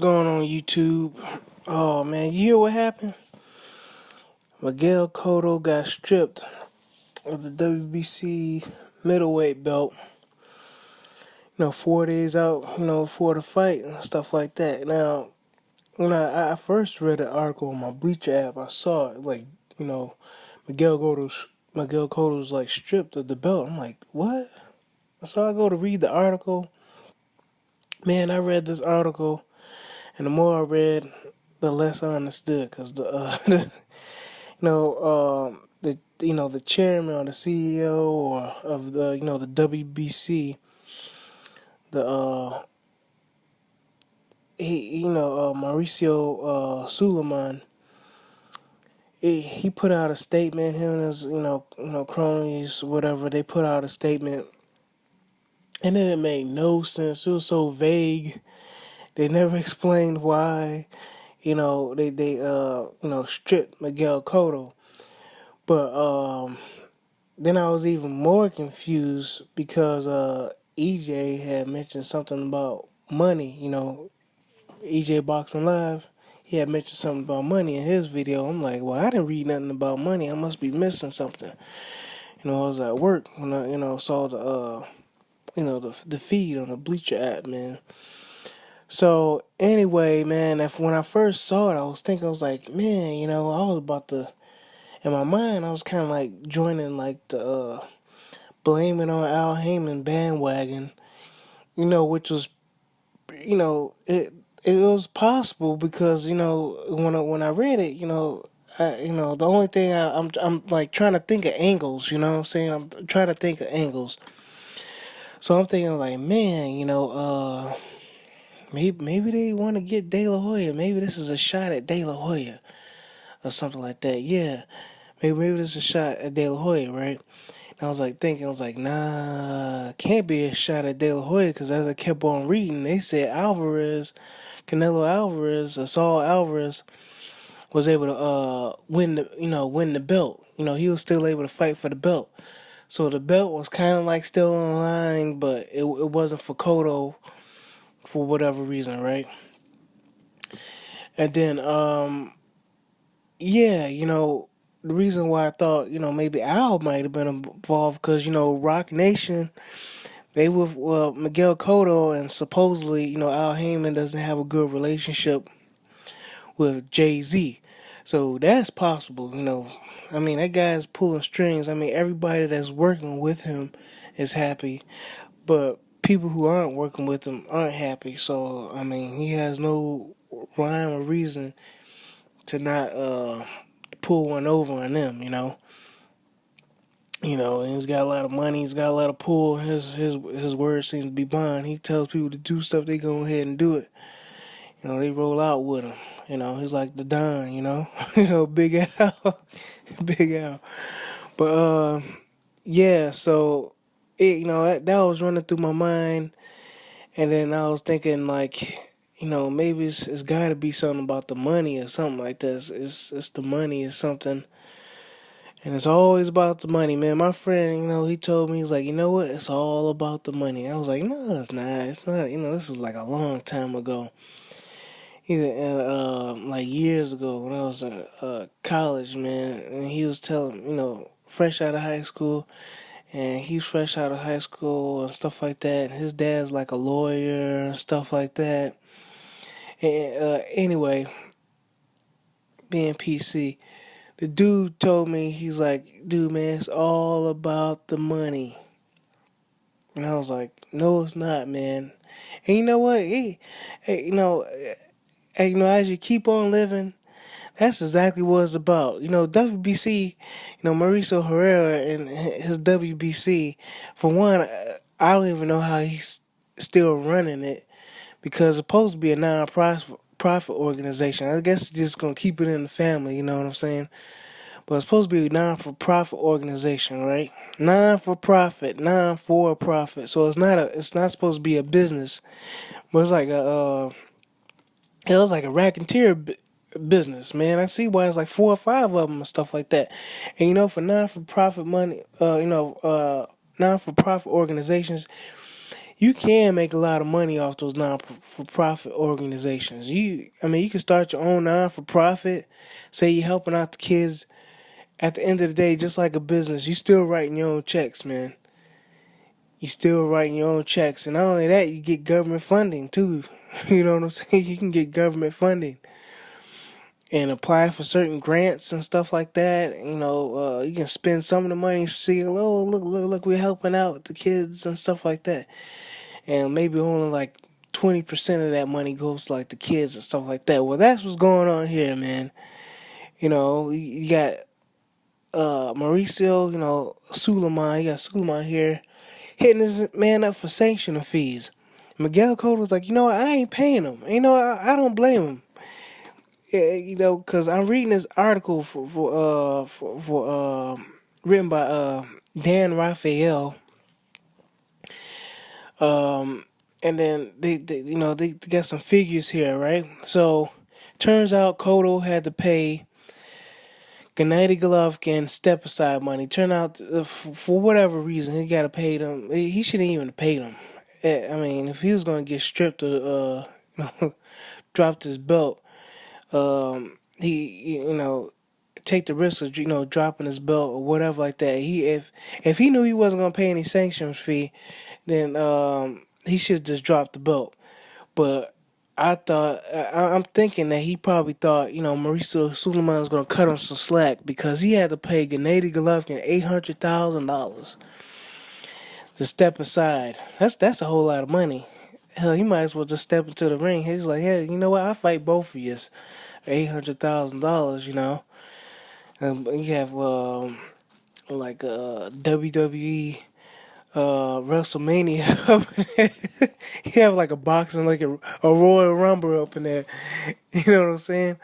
going on YouTube? Oh man, you hear what happened? Miguel Cotto got stripped of the WBC middleweight belt. 4 days out, for the fight and stuff like that. Now, when I first read the article on my Bleacher app, I saw it like, Miguel Cotto's like stripped of the belt. I'm like, what? So I go to read the article. Man, I read this article, and the more I read, the less I understood, because the chairman or the CEO or of the WBC, the Mauricio Suleiman, he put out a statement. Him and his cronies, whatever, they put out a statement, and then it made no sense. It was so vague. They never explained why. They stripped Miguel Cotto, but then I was even more confused because EJ had mentioned something about money. EJ Boxing Live, he had mentioned something about money in his video. I'm like, well, I didn't read nothing about money. I must be missing something. I was at work when I saw the feed on the Bleacher app, man. So anyway, man, when I first saw it, I was like, man, I was about to. In my mind, I was kind of like joining like the blaming on Al Heyman bandwagon, which was, it was possible because when I read it, the only thing I'm like trying to think of angles, you know what I'm saying? I'm trying to think of angles. So I'm thinking like, man, maybe they want to get De La Hoya. Maybe this is a shot at De La Hoya or something like that. Yeah, maybe this is a shot at De La Hoya, right? I was like thinking, nah, can't be a shot at De La Hoya, because as I kept on reading, they said Canelo Alvarez, or Saul Alvarez, was able to win the belt. He was still able to fight for the belt. So the belt was kind of like still on the line, but it wasn't for Cotto for whatever reason, right? And then, yeah, the reason why I thought, maybe Al might have been involved, because, Rock Nation, they were, Miguel Cotto, and supposedly, Al Heyman doesn't have a good relationship with Jay-Z. So that's possible, I mean, that guy's pulling strings. I mean, everybody that's working with him is happy, but people who aren't working with him aren't happy. So, I mean, he has no rhyme or reason to not pull one over on them, And he's got a lot of money. He's got a lot of pull. His word seems to be bond. He tells people to do stuff, they go ahead and do it. They roll out with him. He's like the Don. Big Al, Big Al. But yeah. So that was running through my mind, and then I was thinking like, maybe it's got to be something about the money or something like this. It's the money or something. And it's always about the money, man. My friend, he told me, he's like, you know what? It's all about the money. I was like, no, it's not. It's not. This is like a long time ago. He's like years ago when I was in college, man. And he was telling, fresh out of high school. And he's fresh out of high school and stuff like that. And his dad's like a lawyer and stuff like that. And anyway, being PC. The dude told me, he's like, dude, man, it's all about the money. And I was like, no, it's not, man. And you know what? As you keep on living, that's exactly what it's about. WBC, Mauricio Herrera and his WBC, for one, I don't even know how he's still running it, because it's supposed to be a non-profit organization. I guess he's just going to keep it in the family, you know what I'm saying? But it's supposed to be a non-for-profit organization, right? Non-for-profit. So it's not supposed to be a business, but it's like it was like a racketeer business, man. I see why it's like 4 or 5 of them and stuff like that. And for non-for-profit money, non-for-profit organizations, you can make a lot of money off those non-for-profit organizations. You can start your own non-for-profit. Say you're helping out the kids. At the end of the day, just like a business, you still writing your own checks, man. You still writing your own checks, and not only that, you get government funding too. You know what I'm saying? You can get government funding and apply for certain grants and stuff like that. You can spend some of the money, see, oh look, we're helping out the kids and stuff like that, and maybe only like 20% of that money goes to like the kids and stuff like that. Well, that's what's going on here, man. You got Mauricio, Suleiman. You got Suleiman here hitting this man up for sanctioner fees. Miguel Cotto was like, I ain't paying him. I don't blame him. Yeah, because I'm reading this article written by Dan Raphael. And then they got some figures here, right? So turns out Cotto had to pay Gennady Golovkin step aside money. Turned out for whatever reason he got to pay them. He shouldn't even have paid them. I mean, if he was gonna get stripped or dropped his belt, he take the risk of dropping his belt or whatever like that. If he knew he wasn't gonna pay any sanctions fee, then he should just drop the belt. But I'm thinking that he probably thought Mauricio Suleiman was gonna cut him some slack because he had to pay Gennady Golovkin $800,000 to step aside. That's a whole lot of money. Hell, he might as well just step into the ring. He's like, hey, you know what? I fight both of you for $800,000. And you have like WWE WrestleMania up in there. You have like a boxing, like a Royal Rumble up in there. You know what I'm saying?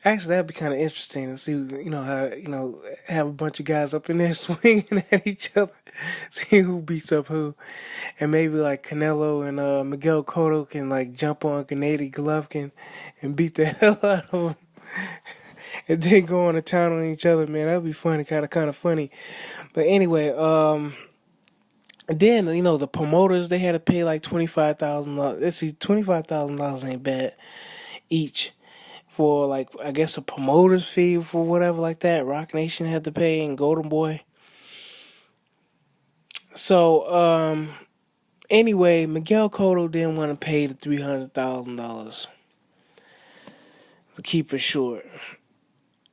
Actually, that'd be kind of interesting to see, how have a bunch of guys up in there swinging at each other, see who beats up who, and maybe like Canelo and Miguel Cotto can like jump on Gennady Golovkin and beat the hell out of him, and then go on to town on each other. Man, that'd be funny, kind of funny. But anyway, then the promoters, they had to pay like $25,000. Let's see, $25,000 ain't bad each for like, I guess, a promoter's fee for whatever like that. Rock Nation had to pay and Golden Boy. So anyway, Miguel Cotto didn't want to pay the $300,000 to keep it short.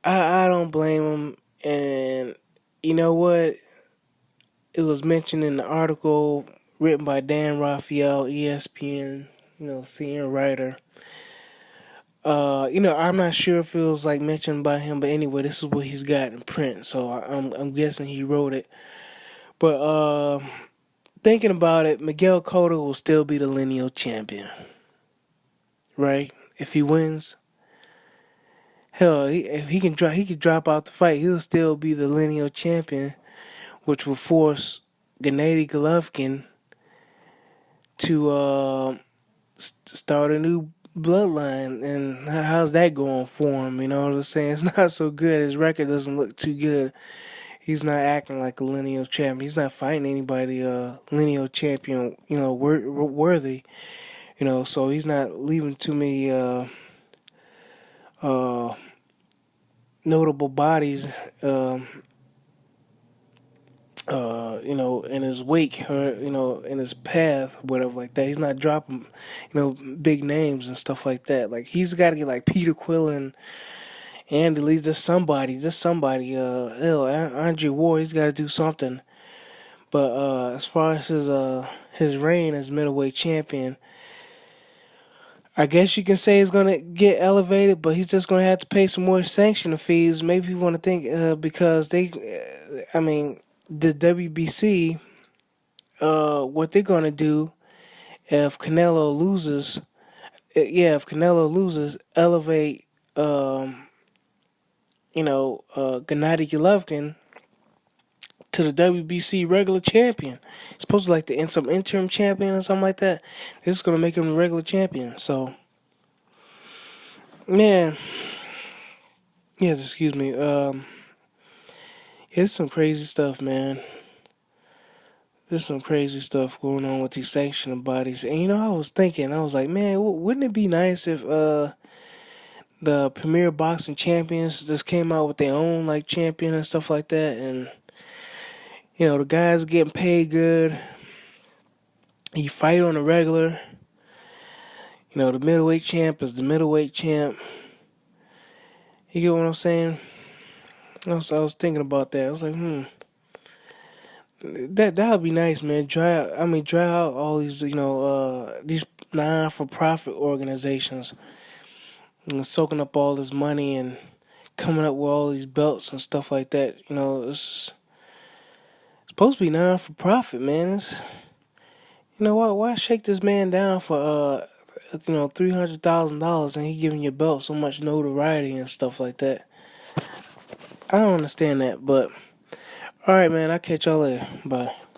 I don't blame him, and you know what? It was mentioned in the article written by Dan Raphael, ESPN, senior writer. I'm not sure if it was like mentioned by him, but anyway, this is what he's got in print, so I'm guessing he wrote it. But thinking about it, Miguel Cotto will still be the lineal champion, right? If he wins, hell, if he could drop out the fight, he'll still be the lineal champion, which will force Gennady Golovkin to start a new bloodline. And how's that going for him? You know what I'm saying? It's not so good. His record doesn't look too good. He's not acting like a lineal champion. He's not fighting anybody lineal champion, worthy. So he's not leaving too many notable bodies in his wake or, in his path, whatever like that. He's not dropping, big names and stuff like that. Like, he's got to get like Peter Quillen, Andy Lee, just somebody, Andre Ward, he's got to do something. But as far as his reign as middleweight champion, I guess you can say he's going to get elevated, but he's just going to have to pay some more sanction fees. Maybe you want to think because the WBC, what they're going to do if Canelo loses, elevate, Gennady Golovkin to the WBC regular champion. He's supposed to like some interim champion or something like that. They're just going to make him the regular champion. So, man, yes, excuse me. It's some crazy stuff, man. there's some crazy stuff going on with these sanctioning bodies. And I was thinking, I was like, man, wouldn't it be nice if the premier boxing champions just came out with their own like champion and stuff like that, and the guys getting paid good. You fight on a regular. The middleweight champ is the middleweight champ. You get what I'm saying? I was thinking about that. I was like, that would be nice, man. Dry out all these non for profit organizations, soaking up all this money and coming up with all these belts and stuff like that. It's supposed to be non for profit, man. Why shake this man down for $300,000 and he giving your belt so much notoriety and stuff like that? I don't understand that, but all right, man. I'll catch y'all later. Bye.